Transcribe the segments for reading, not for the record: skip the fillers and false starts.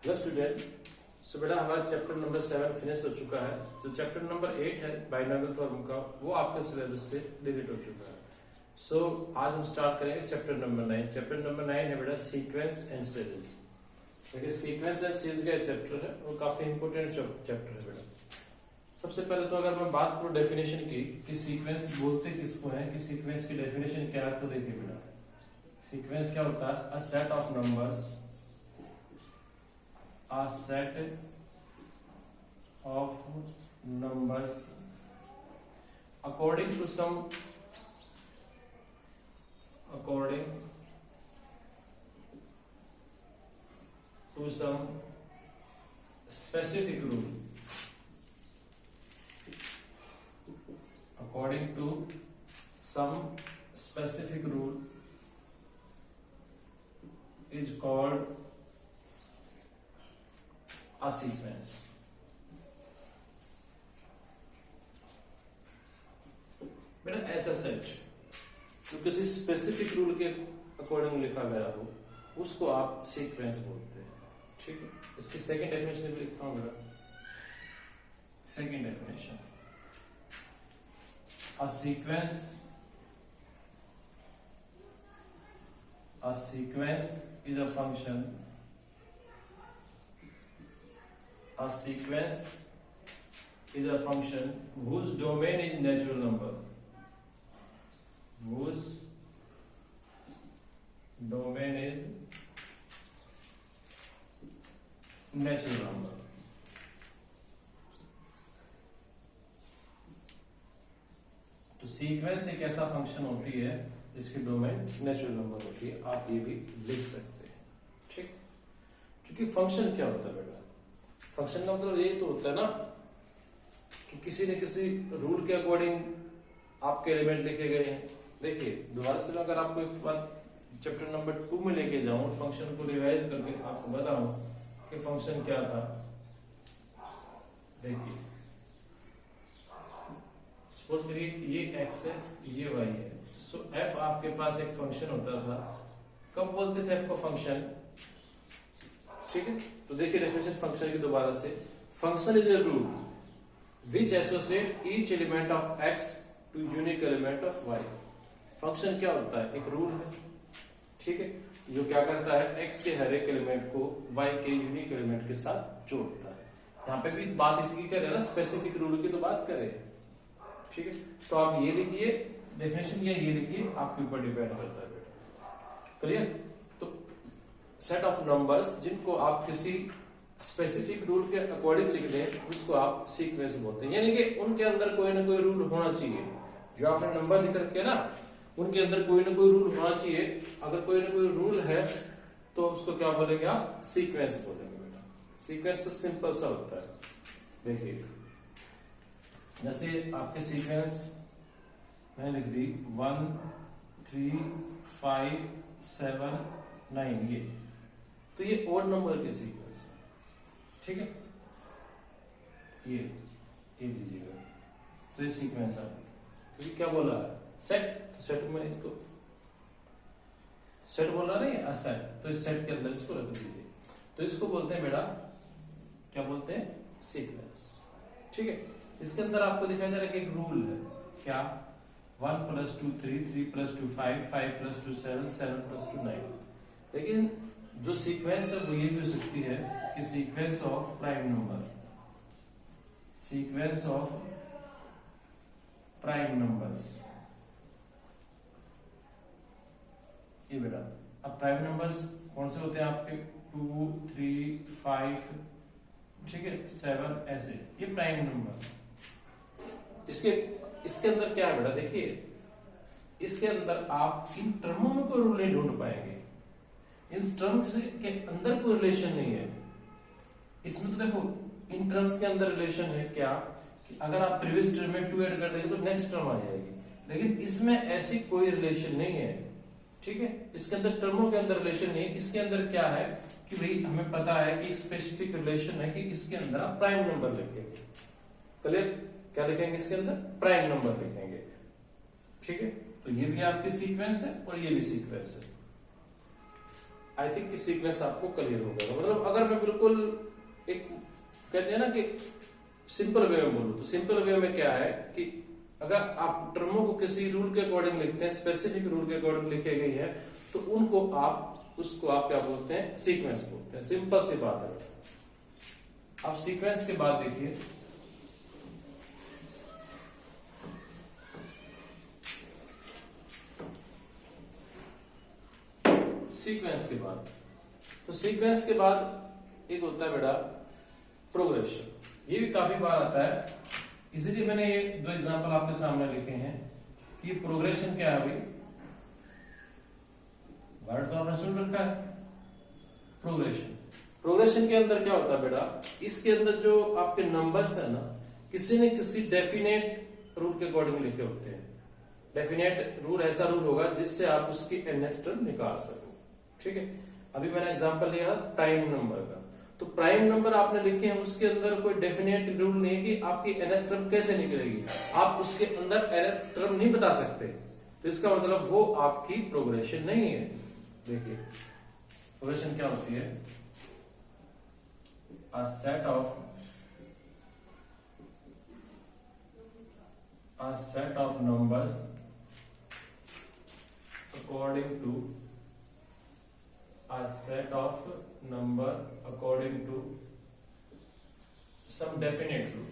Hello student. सो बेटा हमारा chapter number 7 finish हो चुका है। जो चैप्टर नंबर 8 है बाइनॉमियल थ्योरम का, वो आपके सिलेबस से डिलीट हो चुका है। सो आज हम स्टार्ट करेंगे चैप्टर नंबर 9। चैप्टर नंबर 9 है बेटा सीक्वेंस एंड सीरीज। देखिए सीक्वेंस एंड सीरीज का चैप्टर है, वो काफी इंपोर्टेंट चैप्टर है बेटा। सबसे पहले तो अगर मैं बात करूं डेफिनेशन की कि सीक्वेंस बोलते किसको है, कि सीक्वेंस की डेफिनेशन क्या है, तो देखिए बेटा सीक्वेंस क्या होता है? A set of numbers, a set of numbers according to some specific rule, according to some specific rule is called a sequence। बेटा ऐसा सेट जो किसी स्पेसिफिक रूल के अकॉर्डिंग लिखा गया हो, उसको आप सीक्वेंस बोलते हैं। ठीक है, इसकी सेकंड डेफिनेशन भी लिखता हूं बेटा। Second definition, a sequence is a function, a sequence is a function whose domain is natural number, whose domain is natural number। तो सीक्वेंस एक ऐसा फंक्शन होती है जिसकी डोमेन नेचुरल नंबर होती है, आप ये भी लिख सकते हैं। ठीक, क्योंकि फंक्शन क्या होता है बेटा? फंक्शन का मतलब यही तो होता है ना कि किसी न किसी रूल के अकॉर्डिंग आपके एलिमेंट लिखे गए हैं। देखिए दोबारा से अगर आपको एक बात चैप्टर नंबर 2 में लेके जाऊं, फंक्शन को रिवाइज करके आपको बताऊं कि फंक्शन क्या था। देखिए सपोज करिए ये x है, ये y है। सो f आपके पास एक फंक्शन होता था। कब बोलते थे f को फंक्शन? ठीक है, तो देखिए डेफिनेशन फंक्शन की दोबारा से, function is a rule which associate each element of x to unique element of y। Function क्या होता है? एक रूल है, ठीक है, जो क्या करता है x के हर एक एलिमेंट को y के यूनिक एलिमेंट के साथ जोड़ता है। यहाँ पे भी बात इसकी कर रहे हैं ना, स्पेसिफिक रूल की तो बात कर रहे हैं। ठीक है, तो आप ये लिखिए डेफिनेशन, या ये लिखिए, आपके ऊपर डिपेंड करता है बेटा। क्लियर? सेट ऑफ नंबर्स जिनको आप किसी स्पेसिफिक रूल के अकॉर्डिंग लिख दें, उसको आप सीक्वेंस बोलते हैं। यानी कि उनके अंदर कोई ना कोई रूल होना चाहिए। जो आपने नंबर लिख रखे ना, उनके अंदर कोई ना कोई रूल होना चाहिए। अगर कोई ना कोई रूल है तो उसको क्या बोलेंगे आप? सीक्वेंस बोलेंगे बेटा। सीक्वेंस तो सिंपल सा होता है। देखिए जैसे आपके सीक्वेंस मैंने लिख दी 1 3 5 7 9, ये तो ये ओड नंबर की सीक्वेंस है। ठीक है, ये लीजिएगा, तो ये सीक्वेंस है। तो ये क्या बोला है? सेट। तो सेट में इसको सेट बोला नहीं, सेट, तो इस सेट के अंदर इसको रख दीजिए। तो इसको बोलते हैं बेटा, क्या बोलते हैं? सीक्वेंस। ठीक है, इसके अंदर आपको दिखाई दे रहा है कि एक रूल है। क्या? 1 + 2 3 3 + 2 5 5 + 2 7 7 + 2 9। लेकिन जो सीक्वेंस है वो ये भी हो सकती है कि sequence of prime number, sequence of prime numbers. ये बेटा अब प्राइम नंबर्स कौन से होते हैं आपके? 2 3 5, ठीक है, 7, ऐसे, ये प्राइम नंबर। इसके अंदर क्या है बेटा? देखिए इसके अंदर आप इन टर्मों में कोई रूल नहीं ढूंढ पाएंगे। इन टर्म्स के अंदर कोई रिलेशन नहीं है। इसमें तो देखो इन टर्म्स के अंदर रिलेशन है क्या, कि अगर आप प्रीवियस टर्म में 2 ऐड कर देंगे तो नेक्स्ट टर्म आ जाएगी। लेकिन इसमें ऐसी कोई रिलेशन नहीं है। ठीक है, इसके अंदर टर्मों के अंदर रिलेशन नहीं है। इसके अंदर क्या है कि भाई हमें पता है कि स्पेसिफिक रिलेशन है कि इसके अंदर आप प्राइम नंबर लिखेंगे। क्लियर? क्या लिखेंगे इसके अंदर? प्राइम नंबर लिखेंगे। ठीक है, तो ये भी आपकी सीक्वेंस है और ये भी सीक्वेंस है। आई थिंक कि सीक्वेंस आपको क्लियर हो गया। मतलब अगर मैं बिल्कुल एक कहते हैं ना कि सिंपल वे में बोलूं, तो सिंपल वे में क्या है कि अगर आप टर्मों को किसी रूल के अकॉर्डिंग लिखते हैं, स्पेसिफिक रूल के अकॉर्डिंग लिखे गई है, तो उनको उसको आप क्या बोलते हैं, सीक्वेंस बोलते हैं। सिंपल सी बात है। अब सीक्वेंस के बाद देखिए, सीक्वेंस के बाद, तो सीक्वेंस के बाद एक होता है बेटा प्रोग्रेशन। ये भी काफी बार आता है, इसीलिए मैंने ये दो एग्जांपल आपके सामने लिखे हैं कि प्रोग्रेशन क्या है भाई। वर्ड तो आपने सुन रखा है, प्रोग्रेशन के अंदर क्या होता है बेटा, इसके अंदर जो आपके नंबर्स है ना, किसी न किसी डेफिनेट रूल के अकॉर्डिंग लिखे होते हैं। डेफिनेट रूल ऐसा रूल होगा जिससे आप उसकी nth टर्म निकाल सको। ठीक है, अभी मैंने एग्जांपल लिया प्राइम नंबर का, तो प्राइम नंबर आपने लिखे हैं, उसके अंदर कोई डेफिनेट रूल नहीं है कि आपकी nth टर्म कैसे निकलेगी, आप उसके अंदर nth टर्म नहीं बता सकते, तो इसका मतलब वो आपकी प्रोग्रेशन नहीं है। देखिए प्रोग्रेशन क्या होती है, a set of numbers according to a set of number according to some definite rule,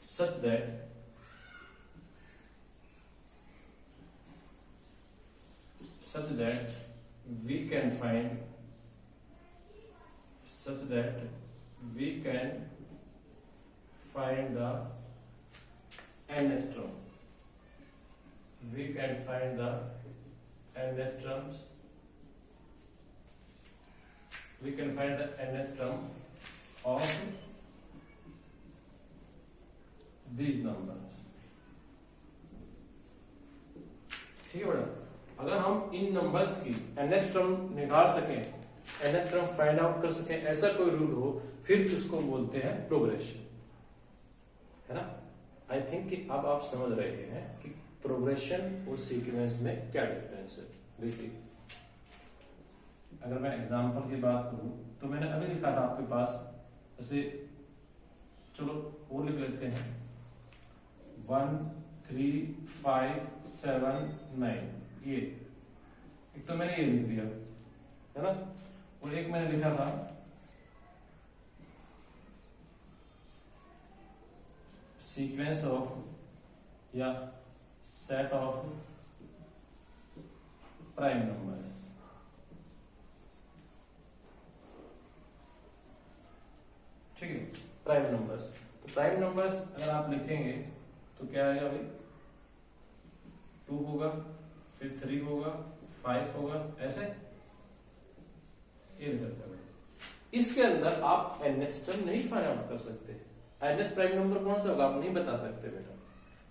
such that we can find the nth term. We can find the nth terms. We can find the nth term of these numbers. ठीक है बेटा, अगर हम इन numbers की nth term निकाल सकें, nth term find out कर सकें, ऐसा कोई रूल हो, फिर इसको बोलते हैं प्रोग्रेशन, है ना। आई थिंक कि अब आप समझ रहे हैं कि प्रोग्रेशन और सीक्वेंस में क्या डिफरेंस है। देखिए अगर मैं एग्जांपल की बात करूं, तो मैंने अभी लिखा था आपके पास, जैसे चलो वो लिख लेते हैं 1 3 5 7 9, ये एक तो मैंने ये लिख दिया, है ना, और एक मैंने लिखा था सीक्वेंस ऑफ या सेट ऑफ प्राइम नंबर्स। ठीक है, प्राइम नंबर्स, तो प्राइम नंबर्स अगर आप लिखेंगे तो क्या आएगा भाई, 2 होगा, फिर 3 होगा, 5 होगा, ऐसे ये निकलता है। इसके अंदर आप nth टर्म नहीं फाइंड आउट कर सकते। nth प्राइम नंबर कौन सा होगा आप नहीं बता सकते बेटा।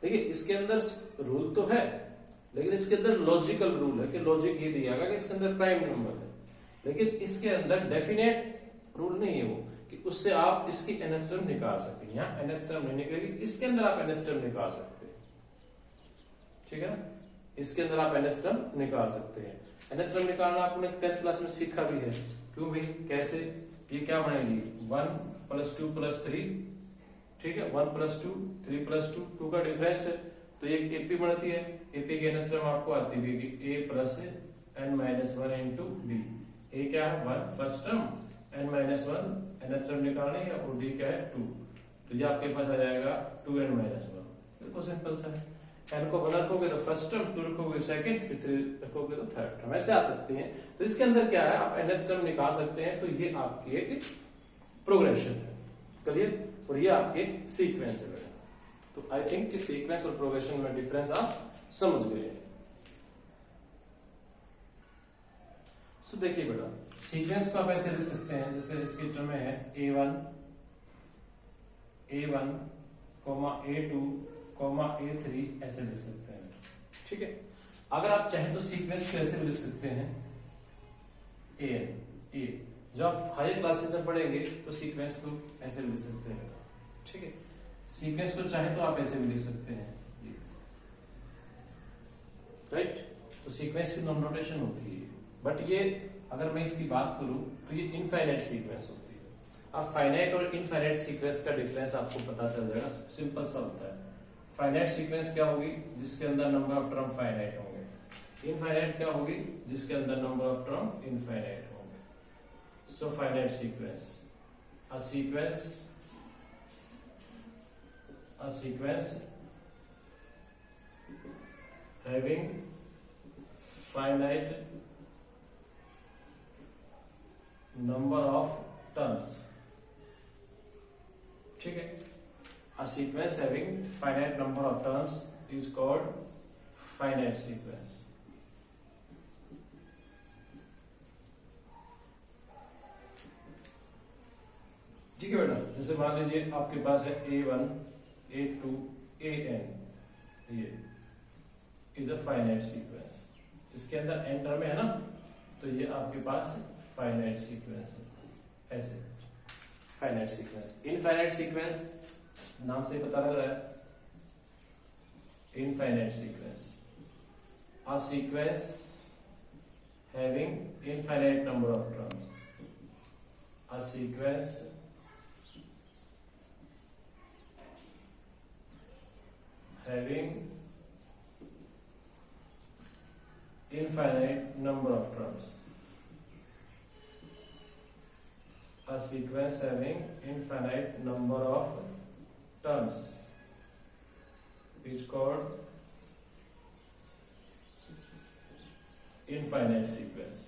देखिए इसके अंदर रूल तो है, लेकिन इसके अंदर लॉजिकल रूल है कि लॉजिक ये दिया गया कि इसके अंदर प्राइम नंबर है, लेकिन इसके अंदर डेफिनेट रूल नहीं है वो कि उससे आप इसकी nth टर्म निकाल सके। यहाँ nth टर्म नहीं निकलेगी, इसके अंदर आप nth टर्म निकाल सकते हैं। ठीक है ना, इसके अंदर आप nth टर्म निकाल सकते हैं। nth टर्म निकालना आपने 10th क्लास में सीखा भी है। क्यों भाई, कैसे, ये क्या बनेगी 1 + 2 + 3, ठीक है, 1 + 2 3 + 2, 2 का डिफरेंस है, तो ये एपी बनती है। एपी की nth टर्म आपको आती है a + n - 1 × b। a क्या है 1 first term, n - 1 nth term निकालनी है, और d क्या है 2, तो ये आपके पास आ जाएगा 2n - 1। बिल्कुल सिंपल सा है। n को 1 रखोगे तो फर्स्ट टर्म, 2 रखोगे सेकंड, फिर 3 रखोगे तो थर्ड टर्म, ऐसे आ सकती हैं। तो इसके अंदर क्या है, आप nth टर्म निकाल सकते हैं, तो ये आपकी एक प्रोग्रेशन है। क्लियर, और ये आपके सीक्वेंस है बेटा। तो आई थिंक कि सीक्वेंस और प्रोग्रेशन में डिफरेंस आप समझ गए हैं। सो देखिए बेटा, सीक्वेंस को आप ऐसे लिख सकते हैं, जैसे इसके टर्म में है a1 a1, a2, a3, ऐसे लिख सकते हैं। ठीक है, अगर आप चाहें तो सीक्वेंस कैसे लिख सकते हैं, a जब आप हायर क्लासेस में पढ़ेंगे तो सीक्वेंस को ऐसे लिख सकते हैं, ठीक है। सीक्वेंस को चाहे तो आप ऐसे भी लिख सकते हैं, राइट। तो सीक्वेंस की नोटेशन होती है, बट ये अगर मैं इसकी बात करूं तो ये इनफाइनाइट सीक्वेंस होती है। अब फाइनाइट और इनफाइनाइट सीक्वेंस का डिफरेंस आपको पता चल जाएगा, सिंपल सा होता है। फाइनाइट सीक्वेंस क्या होगी, जिसके अंदर नंबर ऑफ टर्म फाइनाइट होंगे। इनफाइनाइट क्या होगी, जिसके अंदर नंबर ऑफ टर्म इनफाइनाइट होंगे। So finite sequence, a sequence having finite number of terms, ठीक है। A sequence having finite number of terms is called finite sequence। ठीक है बेटा, जैसे मान लीजिए आपके पास है A1, A2, AN, ये इज अ फाइनाइट सीक्वेंस। इसके अंदर n टर्म है ना, तो ये आपके पास फाइनाइट सीक्वेंस है, ऐसे फाइनाइट सीक्वेंस। इनफाइनाइट सीक्वेंस नाम से पता लग रहा है, infinite sequence, a sequence having infinite number of terms, a sequence having infinite number of terms, a sequence having infinite number of terms is called infinite sequence।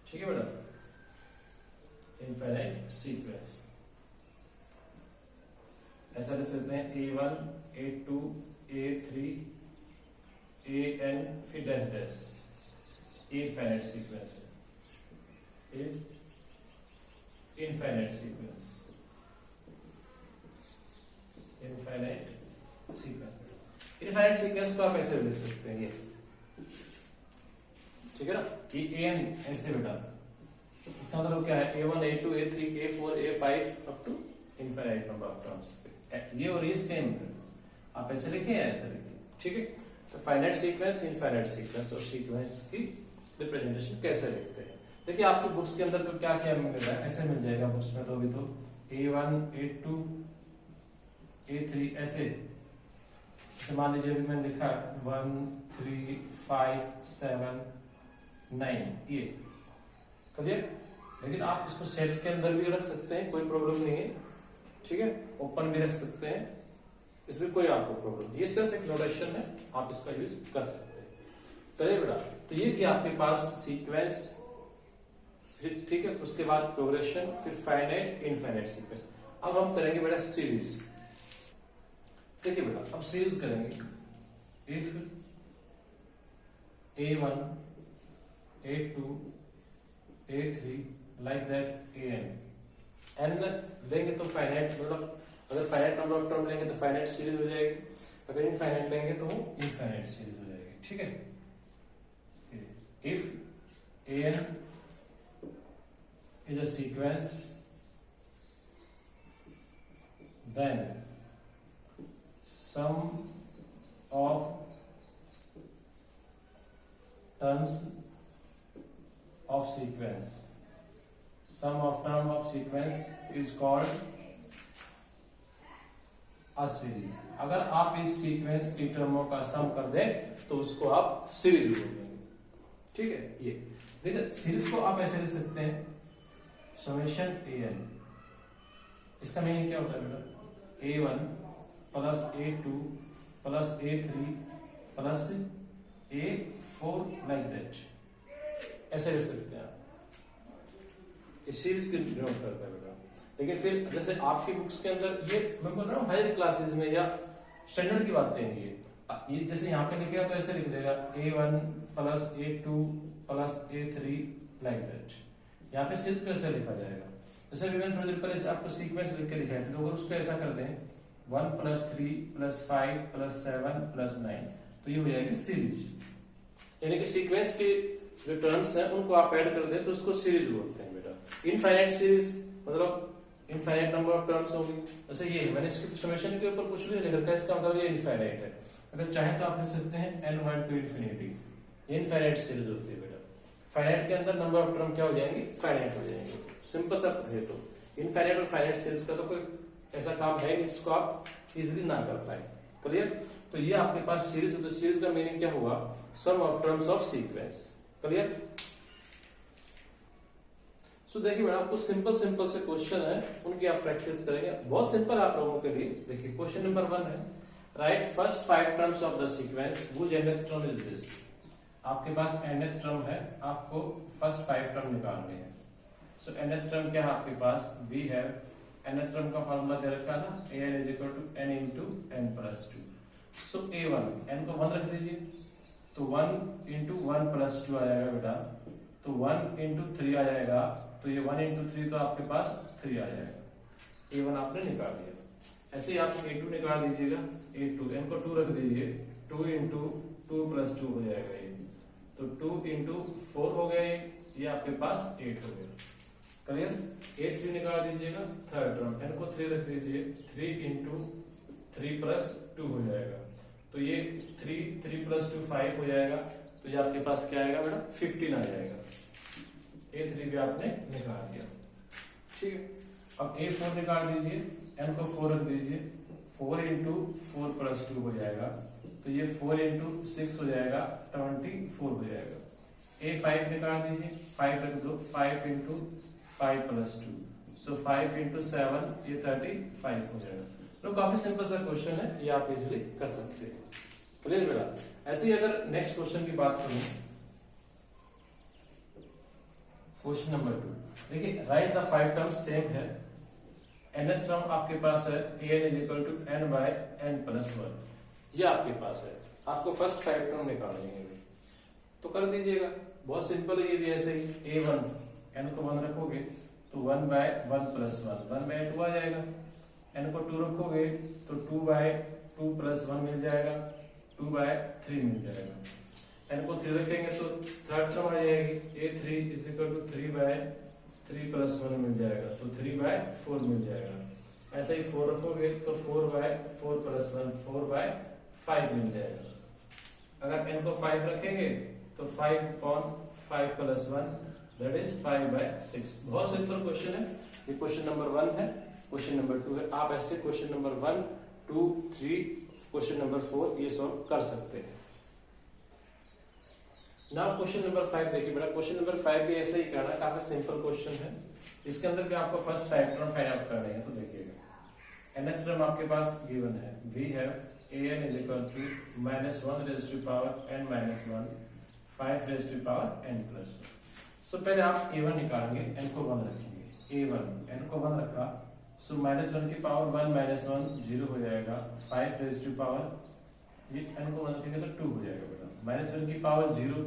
ठीक है बेटा, infinite sequence ऐसा लिख सकते हैं A1, A2, A3, AN फिर dash dash, infinite sequence है, is infinite sequence, infinite sequence. Infinite sequence को आप ऐसे लिख सकते हैं, ये ठीक है ना, ये AN ऐसे बेटा, इसका मतलब क्या है, A1, A2, A3, A4, A5 up to infinite number of terms. ये और ये सेम, आप ऐसे लिखे या ऐसे लिखे, ठीक है। तो फाइनाइट सीक्वेंस, इनफाइनाइट सीक्वेंस और सीक्वेंस की रिप्रेजेंटेशन कैसे लिखते हैं। देखिए आपकी बुक्स के अंदर तो क्या क्या मिल रहा है, ऐसे मिल जाएगा बुक्स में, तो अभी तो A1, A2, A3 ऐसे मान लीजिए, अभी मैंने लिखा 1, 3, 5, 7, 9 ये क्लियर। लेकिन आप इसको सेट के अंदर भी रख सकते हैं, कोई प्रॉब्लम नहीं है, ठीक है। ओपन भी रख सकते हैं, इसमें कोई आपको प्रॉब्लम नहीं, ये सिर्फ एक नोटेशन है, आप इसका यूज कर सकते हैं। चलिए बेटा, तो ये थी आपके पास सीक्वेंस, फिर ठीक है, उसके बाद प्रोग्रेशन, फिर फाइनाइट, इनफाइनाइट सीक्वेंस। अब हम करेंगे बेटा सीरीज। देखिए बेटा, अब सीरीज करेंगे। If A1, A2, A3 like that AN, N लेंगे तो फाइनाइट, मतलब अगर फाइनाइट नंबर ऑफ टर्म लेंगे तो फाइनाइट सीरीज हो जाएगी, अगर इनफाइनाइट लेंगे तो इनफाइनाइट सीरीज हो जाएगी, ठीक है। If AN is a sequence, then sum of terms of sequence, sum of term of sequence is called a series। अगर आप इस सीक्वेंस की टर्मों का सम कर दें तो उसको आप सीरीज बोलेंगे, ठीक है। ये देखिए, सीरीज को आप ऐसे लिख सकते हैं, समेशन AN, इसका मीनिंग क्या होता है बेटा, A1 plus A2 plus A3 plus A4 like that, ऐसे लिख सकते हैं आप, इस सीरीज की डिनोट करता है बेटा। लेकिन फिर जैसे आपकी बुक्स के अंदर ये मैं बोल रहा हूँ हायर क्लासेस में या स्टैंडर्ड की बातें हैं, ये जैसे यहाँ पे लिखेगा तो ऐसे लिख देगा A1 plus A2 plus A3 like that. यहाँ पे सीरीज कैसे लिखा जाएगा, जैसे भी मैंने थोड़ी देर पहले आपको सीक्वेंस लिख के लिखा है, तो अगर उसको ऐसा कर दें 1 प्लस 3 प्लस 5 प्लस 7 प्लस 9, तो ये हो जाएगी सीरीज। यानी कि सीक्वेंस की जो टर्म्स हैं उनको आप ऐड कर दें तो उसको सीरीज बोलते हैं बेटा। इनफाइनाइट सीरीज मतलब इनफाइनाइट नंबर ऑफ टर्म्स होगी। जैसे ये मैंने इसके समेशन के ऊपर कुछ भी नहीं लिख रखा, इसका मतलब ये इनफाइनाइट है। अगर चाहे तो आप लिख सकते हैं n1 to infinity, infinite series होती है बेटा। फाइनाइट के अंदर नंबर ऑफ टर्म क्या हो जाएंगे, फाइनाइट हो जाएंगे। सिंपल सा है। तो इनफाइनाइट और फाइनाइट सीरीज का तो कोई ऐसा काम है नहीं जिसको आप इजीली ना कर पाए। क्लियर? तो ये आपके पास सीरीज है, तो सीरीज का मीनिंग क्या हुआ, sum of terms of sequence. Clear? So देखिए बेटा, आपको सिंपल सिंपल से क्वेश्चन है, उनकी आप प्रैक्टिस करेंगे। बहुत सिंपल आप लोगों के लिए। देखिए क्वेश्चन नंबर 1 है, right first 5 terms of the sequence which nth term is this. आपके पास nth टर्म है, आपको फर्स्ट 5 टर्म निकालने हैं। सो nth टर्म क्या है आपके पास, वी हैव nth टर्म का फॉर्मूला दे रखा है ना, an is equal to n into n plus 2। So a1 n को 1 रख दीजिए, तो 1 into 1 plus 2 आ जाएगा बेटा, तो 1 into 3 आ जाएगा, तो ये 1 into 3 तो आपके पास 3 आ जाएगा। a1 आपने निकाल दिया। ऐसे ही आप a2 निकाल दीजिएगा, a2 n को 2 रख दीजिए, 2 into 2 plus 2 हो जाएगा ये, तो 2 into 4 हो गया ये आपके पास 8 हो गया। क्लियर? a3 निकाल दीजिएगा, थर्ड टर्म n को 3 रख दीजिए, 3 into 3 plus 2 हो जाएगा, तो ये 3 plus 2 5 हो जाएगा, तो ये आपके पास क्या आएगा बेटा, 15 आ जाएगा। a3 भी आपने निकाल दिया। ठीक है, अब a4 निकाल दीजिए, n को 4 रख दीजिए, 4 into 4 plus 2 हो जाएगा, तो ये 4 into 6 हो जाएगा, 24 हो जाएगा। a5 निकाल दीजिए, 5 रख दो, 5 into 5 plus 2, सो 5 into 7 ये 35 हो जाएगा। तो काफी सिंपल सा क्वेश्चन है, ये आप इजीली कर सकते हैं। क्लियर बेटा? ऐसे ही अगर नेक्स्ट क्वेश्चन की बात करूं, क्वेश्चन नंबर 2, देखिए राइट द 5 टर्म्स सेम है। nth टर्म आपके पास है an is equal to n by n plus 1, ये आपके पास है। आपको फर्स्ट 5 टर्म निकालनी है, तो कर दीजिएगा, बहुत सिंपल है ये भी। ऐसे ही a1 n को 1 रखोगे तो 1 by 1 plus 1, 1 by 2 आ जाएगा। n को 2 रखोगे तो 2 by 2 plus 1 मिल जाएगा, 2 by 3 मिल जाएगा। n को 3 रखेंगे तो थर्ड टर्म आ जाएगी, a3 is equal to 3 by 3 plus 1 मिल जाएगा, तो 3 by 4 मिल जाएगा। ऐसे ही 4 रखोगे तो 4 by 4 plus 1 4 by 5 मिल जाएगा। अगर n को 5 रखेंगे तो 5 upon 5 plus 1 that is 5 by 6। बहुत सिंपल क्वेश्चन है ये। क्वेश्चन नंबर 1 है, क्वेश्चन नंबर 2 है। आप ऐसे क्वेश्चन नंबर 1, 2, 3, क्वेश्चन नंबर 4 ये सॉल्व कर सकते हैं। नाउ क्वेश्चन नंबर 5 देखिए बेटा, क्वेश्चन नंबर 5 भी ऐसे ही करना है, काफी सिंपल क्वेश्चन है। इसके अंदर भी आपको फर्स्ट 5 टर्म फाइंड आउट करने हैं। तो देखिएगा nth टर्म आपके पास गिवन है, we have an is equal to -1 raised to power n minus 1 5 raised to power n plus 1। सो पहले आप a1 निकालेंगे, n को 1 रखेंगे, a1 n को 1 रखा, सो -1 की पावर 1 minus 1 0 हो जाएगा, 5 raised to power ये n को 1 रखेंगे तो 2 हो जाएगा बेटा। -1 की पावर 0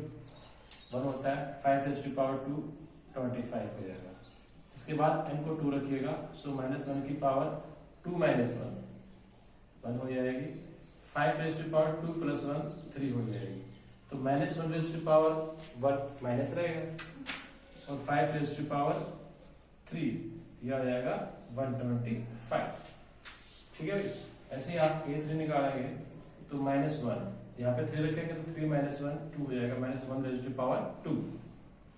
1 होता है, 5 raised to power 2 25 हो जाएगा। इसके बाद n को 2 रखिएगा, सो -1 की पावर 2 minus 1 हो जाएगी, 5 raised to power 2 plus 1 3 हो जाएगी, तो -1 raised to power 1 माइनस रहेगा और 5 raised to power 3 यह आ जाएगा 125। ठीक है भाई? ऐसे ही आप a3 निकालेंगे तो -1 यहाँ पे 3 रखेंगे तो 3 minus 1 2 हो जाएगा, -1 raised to power 2,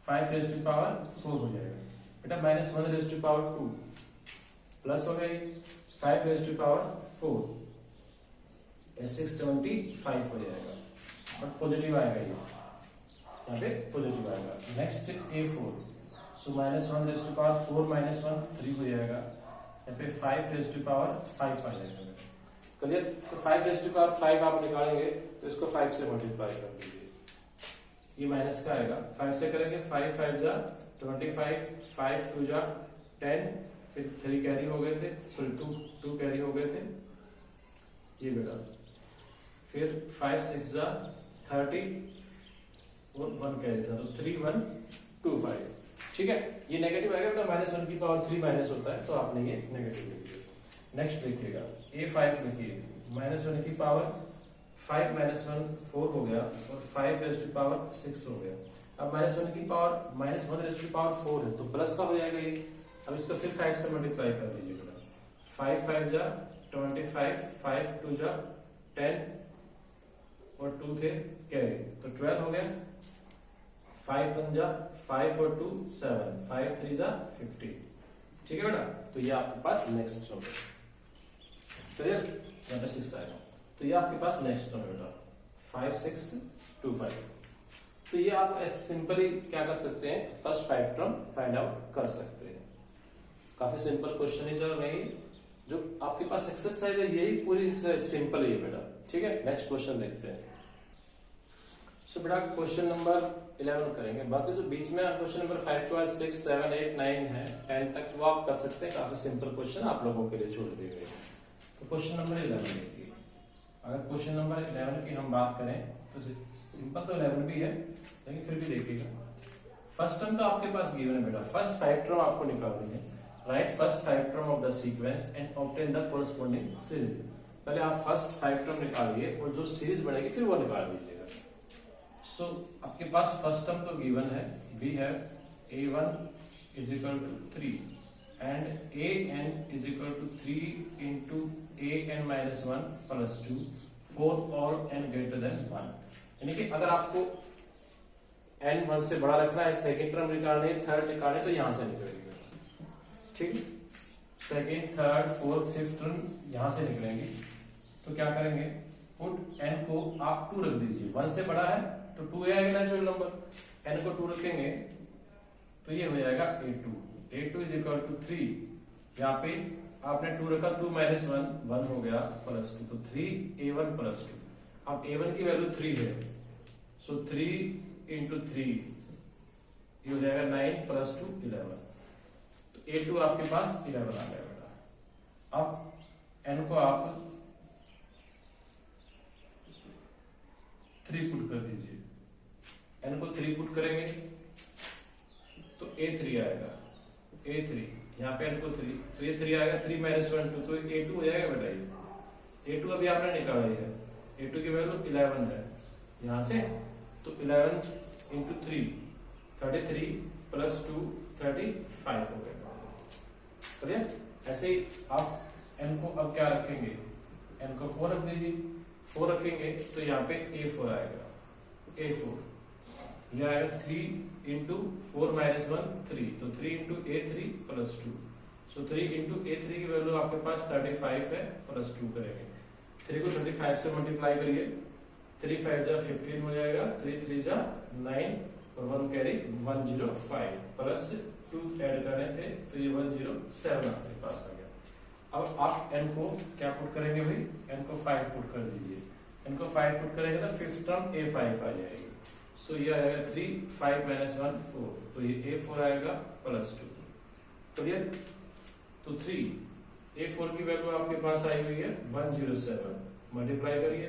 5 raised to power 4 हो जाएगा बेटा। -1 raised to power 2 प्लस हो गई 5 raised to power 4 625 हो जाएगा, बट पॉजिटिव आएगा ये, यहाँ पे पॉजिटिव आएगा। Next a4, so -1 raised to power 4 minus 1 3 हो जाएगा, यहाँ पे 5 raised to power 5 आ जाएगा। क्लियर? तो 5 raised to power 5 आप निकालेंगे तो इसको 5 से मल्टीप्लाई कर दीजिए, ये माइनस का आएगा, 5 से करेंगे 5 5 जा 25, 5 2 जा 10, फिर 3 कैरी हो गए थे, सॉरी 2 कैरी हो गए थे ये बेटा, फिर 5 6 जा 30 और 1 कैरी था, तो 3 1 2 5। ठीक है? ये नेगेटिव आएगा बेटा, -1 की पावर 3 माइनस होता है, तो आपने ये नेगेटिव लिख दिया। नेक्स्ट देखिएगा a5 लिखिए, -1 की पावर 5 minus 1 4 हो गया और 5 raised to power 6 हो गया। अब -1 की पावर -1 रेज़ टू पावर 4 है, तो प्लस का हो जाएगा ये। अब इसको फिर 5 से मल्टीप्लाई कर लीजिएगा। 5 5 जा 25, 5 2 जा 10 और 2 थे कैरी, तो 12 हो गया। 5 1 जा 5 और 2 7, 5 3 जा 50। ठीक है बेटा, तो ये आपके पास नेक्स्ट टर्म है। क्लियर? यहाँ पे 6 आएगा, तो ये आपके पास नेक्स्ट टर्म है बेटा 5 6 2 5। तो ये आप ऐसे सिंपली क्या कर सकते हैं, फर्स्ट 5 टर्म फाइंड आउट कर सकते हैं। काफी सिंपल क्वेश्चन है, चलो नहीं जो आपके पास एक्सरसाइज है यही पूरी सिंपल है बेटा। ठीक है, नेक्स्ट क्वेश्चन देखते हैं। सो बेटा क्वेश्चन नंबर 11 करेंगे, बाकी जो बीच में क्वेश्चन नंबर 5 के बाद 6 7 8 9 है 10 तक वो आप कर सकते हैं। काफी सिंपल क्वेश्चन आप लोगों के लिए छोड़ दिए गए। तो क्वेश्चन नंबर 11 देखिए। अगर क्वेश्चन नंबर 11 की हम बात करें तो सिंपल तो 11 भी है, लेकिन फिर भी देखिएगा। फर्स्ट टर्म तो आपके पास गिवन है बेटा, फर्स्ट 5 टर्म आपको निकालनी है। Right first 5 term of the sequence and obtain the corresponding series. पहले आप फर्स्ट 5 टर्म निकालिए और जो सीरीज बनेगी फिर वो निकाल दीजिएगा। सो आपके पास फर्स्ट टर्म तो गिवन है, we have a1 is equal to 3 and an is equal to 3 into an minus 1 plus 2 for all n greater than 1। यानी कि अगर आपको n 1 से बड़ा रखना है, सेकेंड टर्म निकालने, थर्ड निकालने, तो यहां से निकलेगी। ठीक, second third fourth fifth term यहां से निकलेंगे। तो क्या करेंगे, पुट n को आप 2 रख दीजिए, 1 से बड़ा है तो 2 आएगा नेचुरल नंबर, n को 2 रखेंगे तो ये हो जाएगा a2 इज इक्वल टू 3। यहाँ पे आपने 2 रखा, 2 माइनस 1 1 हो गया प्लस 2, तो 3a1 प्लस 2। अब a1 की वैल्यू 3 है, सो 3 इंटू 3 ये हो जाएगा 9 प्लस 2 11। तो a2 आपके पास 11 आ गया बेटा। अब n को आप 3 पुट कर दीजिए, n को 3 पुट करेंगे तो a3 आएगा, a3 यहाँ पे n को 3 तो ये 3 आएगा, 3 माइनस 1 2 तो a2 हो जाएगा बेटा। ये a2 अभी आपने निकाला है, a2 की वैल्यू 11 है यहाँ से, तो 11 इंटू 3 33 प्लस 2 35 हो गया। करिए ऐसे ही आप n को अब क्या रखेंगे, n को 4 रख दीजिए, 4 रखेंगे तो यहाँ पे a4 आएगा, a4 यह आएगा 3 इंटू 4 माइनस 1 3, तो 3 इंटू a3 प्लस 2, सो 3 इंटू a3 की वैल्यू आपके पास 35 है, प्लस 2 करेंगे। 3 को 35 से मल्टीप्लाई करिए, 3 5 जा 15 हो जाएगा, 3 3 जा 9 और 1 कैरी 105 प्लस 2 ऐड करने थे तो ये 107 आपके पास आ गया। अब आप n को क्या पुट करेंगे भाई, n को 5 पुट कर दीजिए, n को 5 पुट करेंगे तो फिफ्थ टर्म a5 आ जाएगी। सो ये आएगा 3 5 माइनस 1 4, तो ये a4 आएगा प्लस 2। क्लियर? तो 3 a4 की वैल्यू आपके पास आई हुई है 107, मल्टीप्लाई करिए,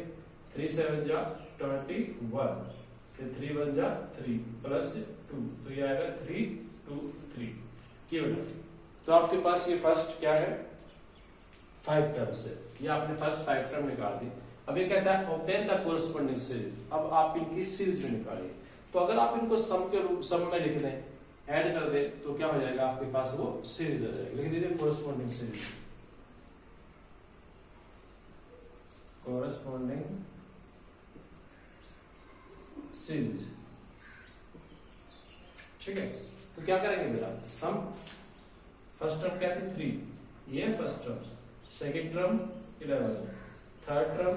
3 7 जा 21, फिर 3 1 जा 3 प्लस 2, तो ये आएगा 3 2 3। ये बेटा तो आपके पास ये फर्स्ट क्या है 5 टर्म से, ये आपने फर्स्ट 5 टर्म निकाल दी। अब ये कहता है ऑब्टेन द कोरस्पोंडिंग सीरीज, अब आप इनकी सीरीज में निकालिए। तो अगर आप इनको सम के रूप सम में लिख दें, ऐड कर दें, तो क्या हो जाएगा आपके पास वो सीरीज आ जाएगी। लिख दीजिए कोरस्पोंडिंग सीरीज, कोरस्पोंडिंग सीरीज। ठीक है, तो क्या करेंगे बेटा, सम फर्स्ट टर्म क्या थी 3, ये first term, second term 11, third term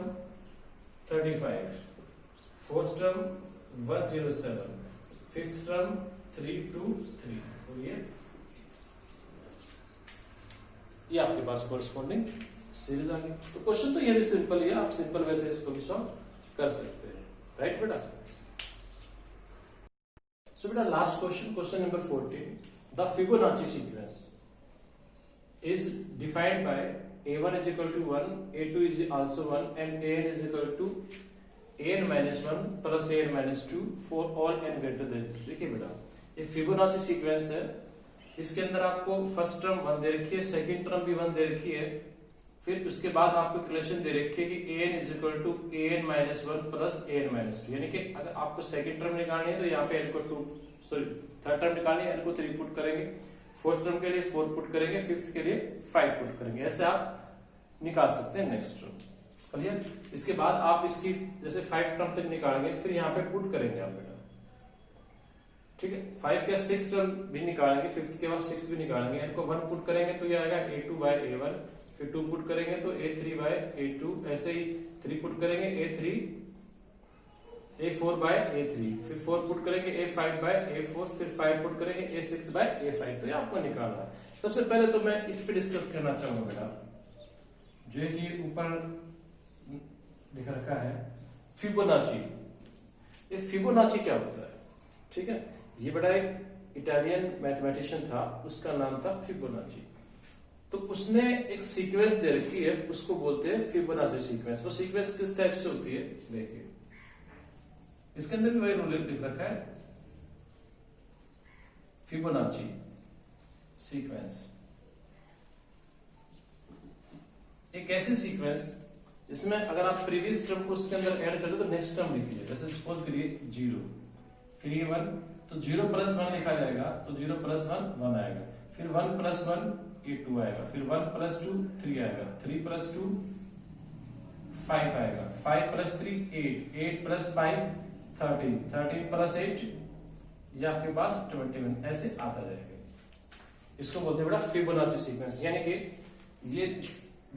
35, fourth term 107, fifth term 3 2 3, तो ये आपके पास कोरस्पोंडिंग सीरीज आ गई। तो क्वेश्चन तो ये भी सिंपल है, आप सिंपल वैसे इसको भी सॉल्व कर सकते हैं। राइट बेटा? सो बेटा last question, question number 14, the Fibonacci sequence is defined by a1 is equal to 1, a2 is also 1 and an is equal to an minus 1 plus an minus 2 for all n greater than 2। देखिए बेटा ये Fibonacci sequence है, इसके अंदर आपको first term 1 दे रखी है, second term भी 1 दे रखी है, फिर उसके बाद आपको रिलेशन दे रखी है कि an is equal to an minus one plus an minus two, यानी कि अगर आपको सेकंड टर्म निकालनी है तो यहाँ पे n को 2, सॉरी थर्ड टर्म निकालनी है n को 3 पुट करेंगे, फोर्थ टर्म के लिए 4 पुट करेंगे, फिफ्थ के लिए 5 पुट करेंगे, ऐसे आप निकाल सकते हैं नेक्स्ट टर्म। क्लियर? इसके बाद आप इसकी जैसे 5 टर्म तक निकालेंगे, फिर यहाँ पे पुट करेंगे आप बेटा, ठीक है। 5 के 6 टर्म भी निकालेंगे, फिफ्थ के बाद 6 भी निकालेंगे, इनको 1 पुट करेंगे तो ये आएगा a2 बाय a1, फिर 2 पुट करेंगे तो a3 बाय a2, ऐसे ही 3 पुट करेंगे a4 बाय a3, फिर 4 पुट करेंगे a5 बाय a4, फिर 5 पुट करेंगे a6 बाय a5। तो ये आपको निकालना है। सबसे पहले तो मैं इस पे डिस्कस करना चाहूंगा बेटा, जो है कि ऊपर लिख रखा है फिबोनाची। ये फिबोनाची क्या होता है? ठीक है, ये बेटा एक इटालियन मैथमेटिशियन था, उसका नाम था फिबोनाची। तो उसने एक सीक्वेंस दे रखी है, उसको बोलते हैं फिबोनाची सीक्वेंस। वो सीक्वेंस किस टाइप से होती है देखिए, इसके अंदर भी वही रूल लिख रखा है, फिबोनाची सीक्वेंस। एक ऐसी सीक्वेंस जिसमें अगर आप प्रीवियस टर्म को उसके अंदर ऐड कर दो तो नेक्स्ट टर्म लिखिए। जैसे सपोज करिए 0, फिर ये 1, तो 0 प्लस 1 लिखा जाएगा, तो 0 प्लस 1 1 आएगा, फिर 1 प्लस 1 ये 2 आएगा, फिर 1 प्लस 2 3 आएगा, 3 प्लस 2 5 आएगा, 5 प्लस 3 8, 8 प्लस 5 13, 13 प्लस 8 ये आपके पास 21, ऐसे आता जाएगा। इसको बोलते हैं बेटा फिबोनाची सीक्वेंस, यानी कि ये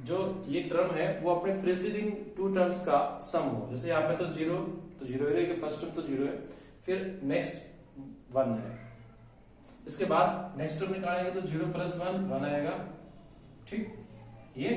जो ये टर्म है वो अपने प्रीसीडिंग 2 टर्म्स का सम हो। जैसे यहाँ पे तो 0 रहेगा, फर्स्ट टर्म तो 0 है, फिर नेक्स्ट 1 है, इसके बाद नेक्स्ट टर्म निकालेंगे तो 0 प्लस 1 1 आएगा, ठीक, ये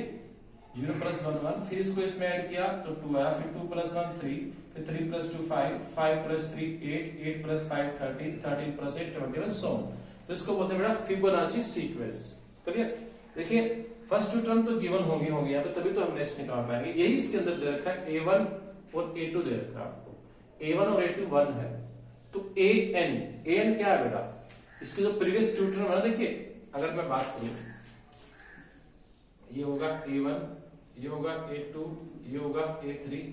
0 प्लस 1 1, फिर इसको इसमें ऐड किया तो 2 आया, फिर 2 प्लस 1 3, फिर 3 plus 2 5, 5 plus 3 8, 8 plus 5 13, 13 plus 8 21, so on. तो इसको बोलते हैं बेटा फिबोनाची सीक्वेंस। क्लियर? देखिए फर्स्ट 2 टर्म तो गिवन होंगी यहाँ पे, तभी तो हम नेक्स्ट निकाल पाएंगे। यही इसके अंदर दे रखा है, a1 और a2 दे रखा है आपको, a1 और a2 1 है, तो an क्या है बेटा? इसके जो प्रीवियस 2 टर्म है, देखिए अगर मैं बात करूं, ये होगा a1, ये होगा a2, ये होगा a3,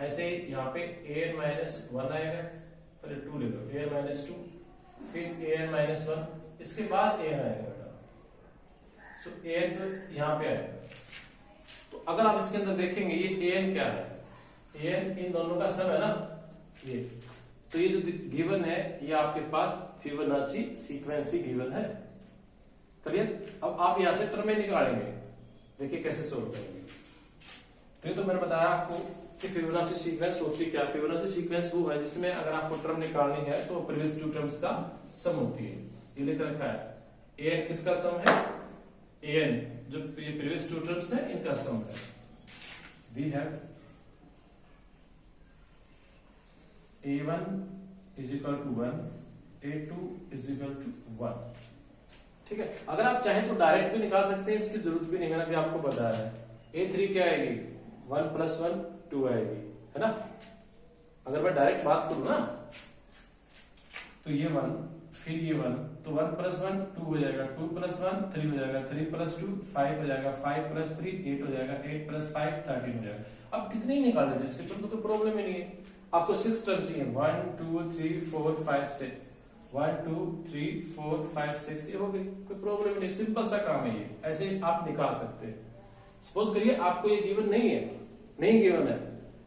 ऐसे यहाँ पे an माइनस 1 आएगा, पहले 2 ले लो, an माइनस 2, फिर an माइनस 1, इसके बाद an आएगा बेटा, तो an तो यहाँ पे आएगा। तो अगर आप इसके अंदर देखेंगे ये an क्या है, an इन दोनों का सम है ना ये, तो ये जो गिवन है ये आपके पास फिबोनाची सीक्वेंस ही गिवन है। क्लियर? अब आप यहां से टर्म निकालेंगे, देखिए कैसे सोल्व करेंगे। तो ये तो मैंने बताया आपको कि फिबोनाची सीक्वेंस होती क्या। फिबोनाची सीक्वेंस वो है जिसमें अगर आपको टर्म निकालनी है तो प्रीवियस 2 टर्म्स का सम होती है। ये लिख रखा है an किसका सम है, an जो प्रीवियस 2 टर्म्स है इनका सम है। We have a1 is equal to 1, a2 is equal to 1। ठीक है, अगर आप चाहें तो डायरेक्ट भी निकाल सकते हैं, इसकी जरूरत भी नहीं, मैंने अभी आपको बताया है। a3 क्या आएगी, 1 प्लस 1 2 आएगी, है ना। अगर मैं डायरेक्ट बात करूं ना तो ये 1 फिर ये 1, तो 1 प्लस 1 2 हो जाएगा, 2 प्लस 1 3 हो जाएगा, 3 प्लस 2 5 हो जाएगा, 5 प्लस 3 8 हो जाएगा, 8 प्लस 5 13 हो जाएगा। अब कितने ही निकाल लीजिए, इसके ऊपर तो कोई प्रॉब्लम ही नहीं है। आपको 6 टर्म चाहिए, 1 2 3 4 5 6, 1 2 3 4 5 6, ये हो गई, कोई प्रॉब्लम नहीं, सिंपल सा काम है ये, ऐसे आप निकाल सकते हैं। सपोज करिए आपको ये गिवन नहीं है, नहीं गिवन है,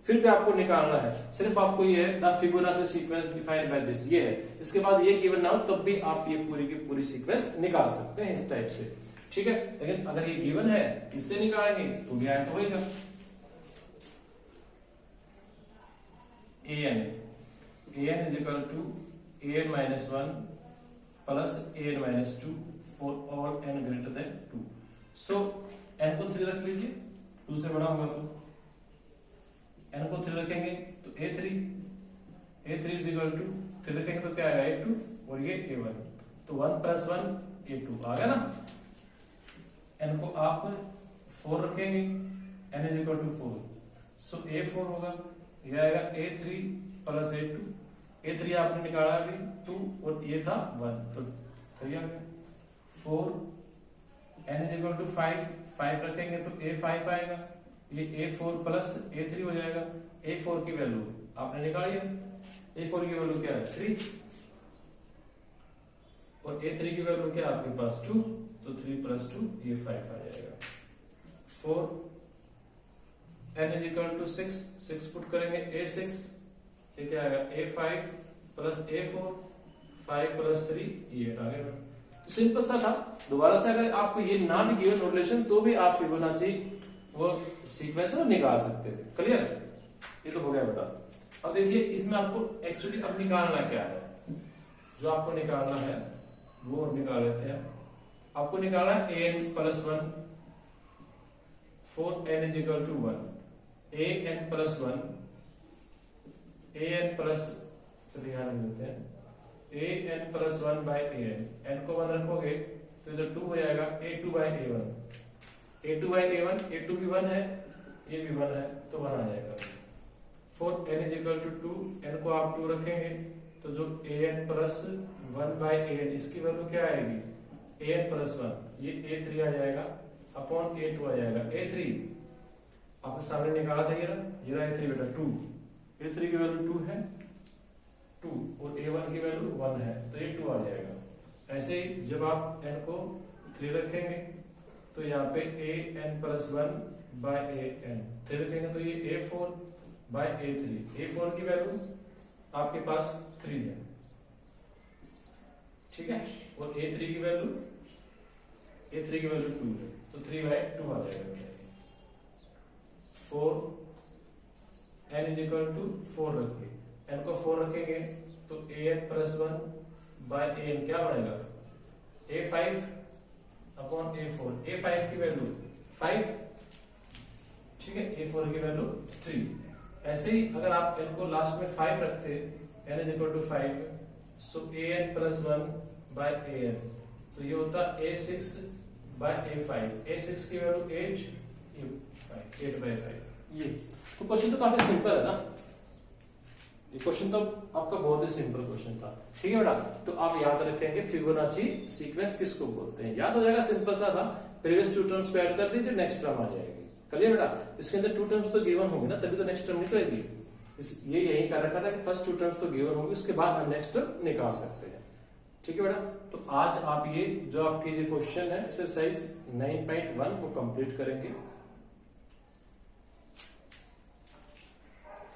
फिर भी आपको निकालना है, सिर्फ आपको ये है the Fibonacci sequence defined by this, ये है, इसके बाद ये गिवन ना हो तब भी आप ये पूरी की पूरी सीक्वेंस निकाल सकते हैं इस टाइप से। ठीक है, लेकिन अगर ये गिवन है इससे निकालेंगे तो भी आए तो होगा। an is equal to an minus 1 plus an minus 2 for all n greater than 2। so n को 3 रख लीजिए, 2 से बड़ा होगा तो n को 3 रखेंगे तो a3 is equal to 3 रखेंगे तो क्या आएगा a2 और ये a1, तो 1 प्लस 1 a2 आ गया ना। n को आप 4 रखेंगे, n is equal to 4, so a4 होगा, ये आएगा a3 प्लस a2, a3 आपने निकाला अभी 2 और ये था 1, तो 3 आ गया, 4 n इज इक्वल टू 5 रखेंगे तो a5 आएगा, ये a4 प्लस a3 हो जाएगा। a4 की वैल्यू आपने निकाली है, a4 की वैल्यू क्या है 3 और a3 की वैल्यू क्या है आपके पास 2, तो 3 प्लस 2 ये 5 आ जाएगा। 4 n is equal to 6 put करेंगे a6, ये क्या आएगा a5 प्लस a4, 5 प्लस 3 ये आ गया। तो सिंपल सा था। दोबारा से अगर आपको ये ना भी गिवन रिलेशन तो भी आप फिबोनाची वो सीक्वेंस है निकाल सकते थे। क्लियर, ये तो हो गया बेटा। अब देखिए इसमें आपको एक्चुअली अब निकालना क्या है, जो आपको निकालना है वो निकाल लेते हैं। आपको निकालना है an plus 1 4 n is equal to 1 an plus 1 an plus, चलिए यहां लिख देते हैं an plus 1 by an, n को 1 रखोगे तो इधर 2 हो जाएगा a2 bye a1, a2 bye a1, a2 भी 1 है, ये भी 1 है तो 1 आ जाएगा। 4 n is equal to 2, n को आप 2 रखेंगे तो जो an प्लस 1 बाय an इसकी वैल्यू क्या आएगी an प्लस 1, ये a3 आ जाएगा अपॉन a2 आ जाएगा। a3 आपके सामने निकाला था ये रहा a3 बेटा 2, a3 की वैल्यू 2 है 2 और a1 की वैल्यू 1 है तो ये 2 आ जाएगा। ऐसे ही जब आप n को 3 रखेंगे तो यहाँ पे an प्लस 1 बाय an 3 रखेंगे तो ये a4 बाय a3, a4 की वैल्यू आपके पास 3 है, ठीक है, और a3 की वैल्यू 2 है तो 3 बाय 2 आ जाएगा। 4 n इज इक्वल टू 4 रखिए, n को 4 रखेंगे तो an प्लस 1 बाय an क्या बनेगा a5 अपॉन a4, a5 की वैल्यू 5, ठीक है, a4 की वैल्यू 3। ऐसे ही अगर आप n को लास्ट में 5 रखते n is equal to 5, so an plus 1 by an, तो ये होता a6 बाय a5, a6 की वैल्यू 8 बाय 5। ये तो क्वेश्चन तो काफी सिंपल है ना, ये क्वेश्चन तो आपका बहुत ही सिंपल क्वेश्चन था, ठीक है बेटा। तो आप याद रखेंगे फिबोनाची सीक्वेंस किसको बोलते हैं, याद हो जाएगा, सिंपल सा था। प्रीवियस 2 टर्म्स को ऐड कर दीजिए, नेक्स्ट टर्म आ जाएगी। चलिए बेटा, इसके अंदर 2 टर्म्स तो गिवन होंगे ना, तभी तो नेक्स्ट टर्म निकलेगी। ये यही कर रखा था कि फर्स्ट 2 टर्म्स तो गिवन होंगे, उसके बाद हम नेक्स्ट टर्म निकाल सकते हैं, ठीक है बेटा। तो आज आप ये जो आपकी क्वेश्चन है एक्सरसाइज 9.1 वो कंप्लीट करेंगे।